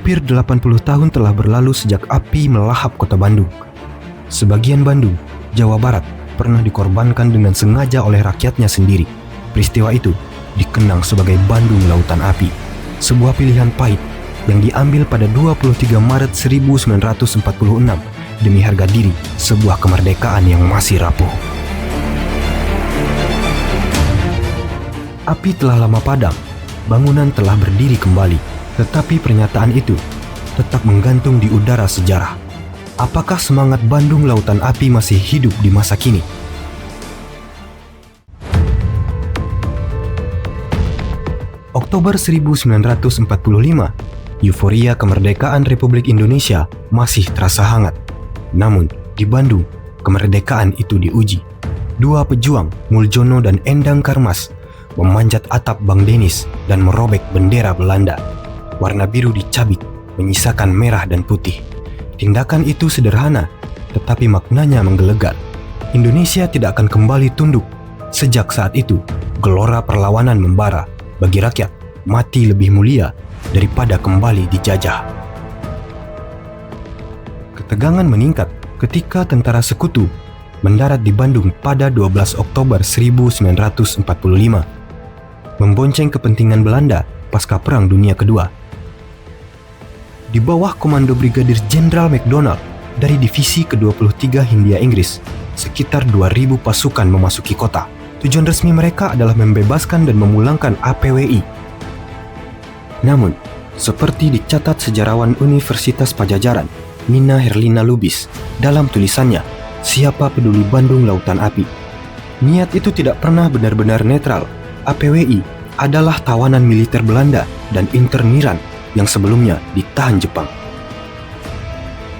Hampir 80 tahun telah berlalu sejak api melahap kota Bandung. Sebagian Bandung, Jawa Barat, pernah dikorbankan dengan sengaja oleh rakyatnya sendiri. Peristiwa itu dikenang sebagai Bandung Lautan Api, sebuah pilihan pahit yang diambil pada 23 Maret 1946 demi harga diri sebuah kemerdekaan yang masih rapuh. Api telah lama padam, bangunan telah berdiri kembali. Tetapi pernyataan itu tetap menggantung di udara sejarah. Apakah semangat Bandung Lautan Api masih hidup di masa kini? Oktober 1945, euforia kemerdekaan Republik Indonesia masih terasa hangat. Namun, di Bandung, kemerdekaan itu diuji. Dua pejuang, Muljono dan Endang Karmas, memanjat atap Bang Denis dan merobek bendera Belanda. Warna biru dicabik, menyisakan merah dan putih. Tindakan itu sederhana, tetapi maknanya menggelegar. Indonesia tidak akan kembali tunduk. Sejak saat itu, gelora perlawanan membara. Bagi rakyat, mati lebih mulia daripada kembali dijajah. Ketegangan meningkat ketika tentara sekutu mendarat di Bandung pada 12 Oktober 1945, membonceng kepentingan Belanda pasca Perang Dunia Kedua. Di bawah komando Brigadir Jenderal MacDonald dari Divisi ke-23 Hindia Inggris, sekitar 2.000 pasukan memasuki kota. Tujuan resmi mereka adalah membebaskan dan memulangkan APWI. Namun, seperti dicatat sejarawan Universitas Pajajaran, Nina Herlina Lubis, dalam tulisannya, Siapa Peduli Bandung Lautan Api, niat itu tidak pernah benar-benar netral. APWI adalah tawanan militer Belanda dan interniran yang sebelumnya ditahan Jepang.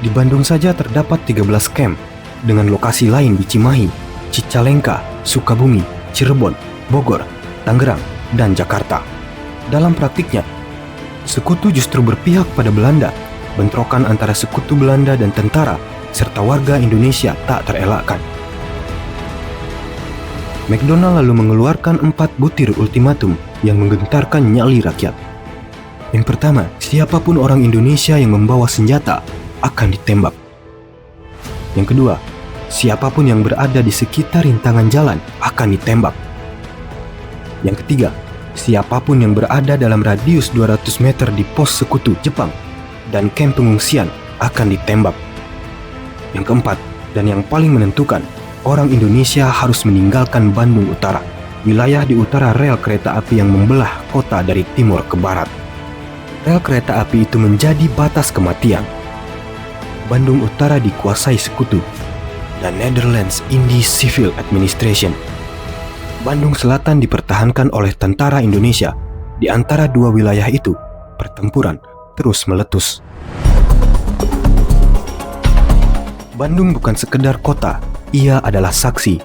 Di Bandung saja terdapat 13 camp dengan lokasi lain di Cimahi, Cicalengka, Sukabumi, Cirebon, Bogor, Tangerang, dan Jakarta. Dalam praktiknya, sekutu justru berpihak pada Belanda. Bentrokan antara sekutu Belanda dan tentara serta warga Indonesia tak terelakkan. MacDonald lalu mengeluarkan 4 butir ultimatum yang menggentarkan nyali rakyat. Yang pertama, siapapun orang Indonesia yang membawa senjata akan ditembak. Yang kedua, siapapun yang berada di sekitar rintangan jalan akan ditembak. Yang ketiga, siapapun yang berada dalam radius 200 meter di pos sekutu Jepang dan kamp pengungsian akan ditembak. Yang keempat, dan yang paling menentukan, orang Indonesia harus meninggalkan Bandung Utara, wilayah di utara rel kereta api yang membelah kota dari timur ke barat. Rel kereta api itu menjadi batas kematian. Bandung Utara dikuasai sekutu dan Netherlands Indies Civil Administration. Bandung Selatan dipertahankan oleh tentara Indonesia. Di antara dua wilayah itu, pertempuran terus meletus. Bandung bukan sekedar kota, ia adalah saksi.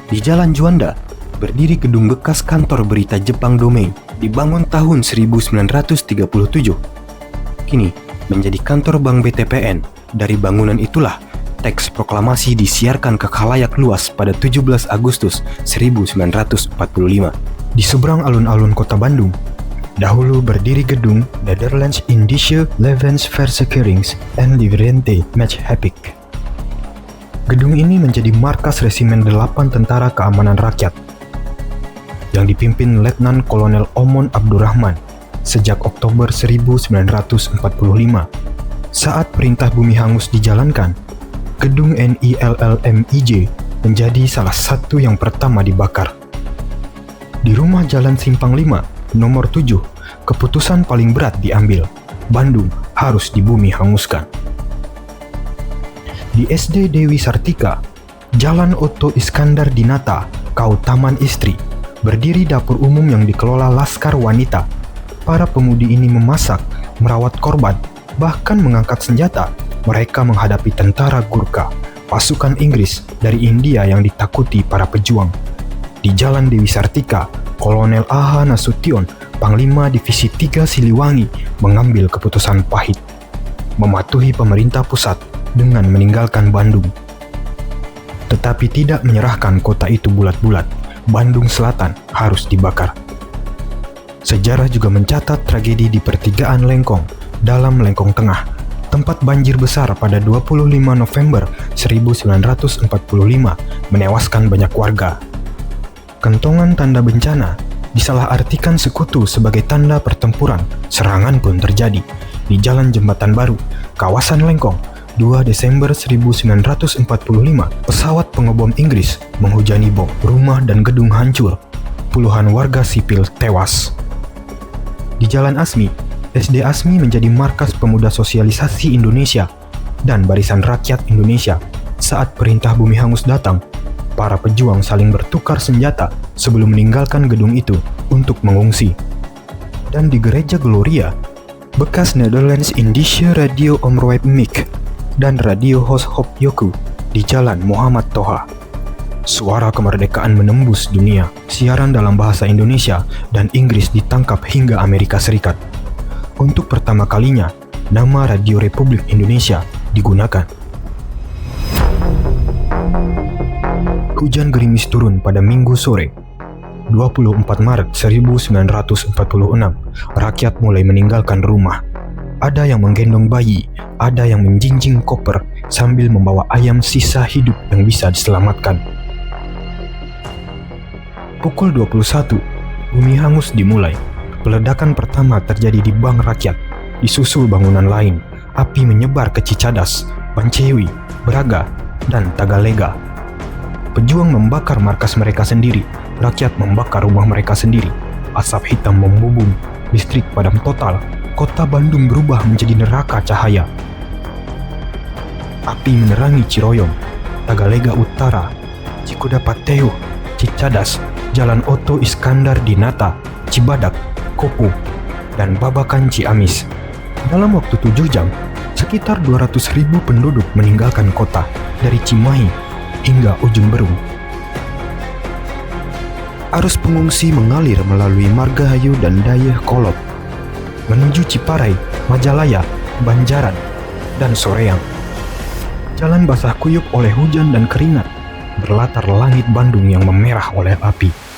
Di Jalan Juanda, berdiri gedung bekas kantor berita Jepang Domain, dibangun tahun 1937. Kini menjadi kantor Bank BTPN. Dari bangunan itulah teks proklamasi disiarkan ke khalayak luas pada 17 Agustus 1945. Di seberang alun-alun kota Bandung, dahulu berdiri gedung Nederlands Indische Levensverzekerings en Livrente Maatschappij. Gedung ini menjadi markas Resimen 8 Tentara Keamanan Rakyat yang dipimpin Letnan Kolonel Omon Abdurrahman sejak Oktober 1945. Saat Perintah Bumi Hangus dijalankan, gedung NILLMIJ menjadi salah satu yang pertama dibakar. Di rumah Jalan Simpang 5, nomor 7, keputusan paling berat diambil. Bandung harus dibumi hanguskan. Di SD Dewi Sartika, Jalan Oto Iskandar Dinata, Kau Taman Istri, berdiri dapur umum yang dikelola Laskar Wanita. Para pemudi ini memasak, merawat korban, bahkan mengangkat senjata. Mereka menghadapi tentara Gurkha, pasukan Inggris dari India yang ditakuti para pejuang. Di Jalan Dewi Sartika, Kolonel A.H. Nasution, Panglima Divisi 3 Siliwangi, mengambil keputusan pahit, mematuhi pemerintah pusat dengan meninggalkan Bandung. Tetapi tidak menyerahkan kota itu bulat-bulat. Bandung Selatan harus dibakar. Sejarah juga mencatat tragedi di pertigaan Lengkong dalam Lengkong Tengah, tempat banjir besar pada 25 November 1945 menewaskan banyak warga. Kentongan tanda bencana disalahartikan sekutu sebagai tanda pertempuran. Serangan pun terjadi di Jalan Jembatan Baru, kawasan Lengkong, 2 Desember 1945. Pesawat pengobom Inggris menghujani bom, rumah dan gedung hancur. Puluhan warga sipil tewas. Di Jalan Asmi, SD Asmi menjadi markas pemuda sosialisasi Indonesia dan Barisan Rakyat Indonesia. Saat perintah Bumi Hangus datang, para pejuang saling bertukar senjata sebelum meninggalkan gedung itu untuk mengungsi. Dan di Gereja Gloria, bekas Netherlands Indische Radio Omroep Mik dan Radio Hos Hop Yoku di Jalan Muhammad Toha. Suara kemerdekaan menembus dunia. Siaran dalam bahasa Indonesia dan Inggris ditangkap hingga Amerika Serikat. Untuk pertama kalinya, nama Radio Republik Indonesia digunakan. Hujan gerimis turun pada Minggu sore, 24 Maret 1946. Rakyat mulai meninggalkan rumah. Ada yang menggendong bayi, ada yang menjinjing koper sambil membawa ayam sisa hidup yang bisa diselamatkan. Pukul 21, Bumi Hangus dimulai. Peledakan pertama terjadi di Bank Rakyat, disusul bangunan lain. Api menyebar ke Cicadas, Pancewi, Braga, dan Tagalega. Pejuang membakar markas mereka sendiri, rakyat membakar rumah mereka sendiri. Asap hitam membubung, listrik padam total. Kota Bandung berubah menjadi neraka cahaya. Api menerangi Ciroyom, Tagalega Utara, Cikudapateu, Cicadas, Jalan Oto Iskandar Dinata, Cibadak, Kopo, dan Babakan Ciamis. Dalam waktu 7 jam, sekitar 200.000 penduduk meninggalkan kota dari Cimahi hingga ujung Berung. Arus pengungsi mengalir melalui Margahayu dan Dayeh Kolot, menuju Ciparai, Majalaya, Banjaran, dan Soreang. Jalan basah kuyup oleh hujan dan keringat, berlatar langit Bandung yang memerah oleh api.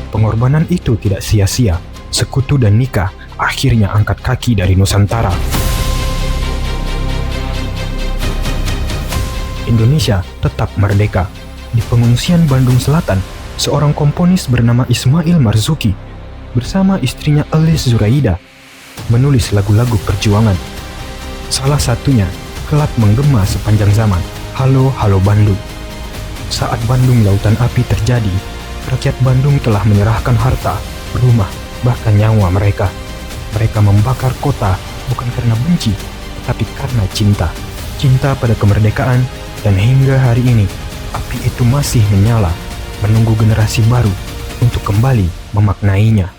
Pengorbanan itu tidak sia-sia. Sekutu dan Nika akhirnya angkat kaki dari Nusantara. Indonesia tetap merdeka. Di pengungsian Bandung Selatan, seorang komponis bernama Ismail Marzuki bersama istrinya Elis Zuraida menulis lagu-lagu perjuangan. Salah satunya kelak menggema sepanjang zaman, Halo Halo Bandung. Saat Bandung Lautan Api terjadi, rakyat Bandung telah menyerahkan harta, rumah, bahkan nyawa mereka. Mereka membakar kota bukan karena benci, tapi karena cinta. Cinta pada kemerdekaan, dan hingga hari ini, api itu masih menyala, menunggu generasi baru untuk kembali memaknainya.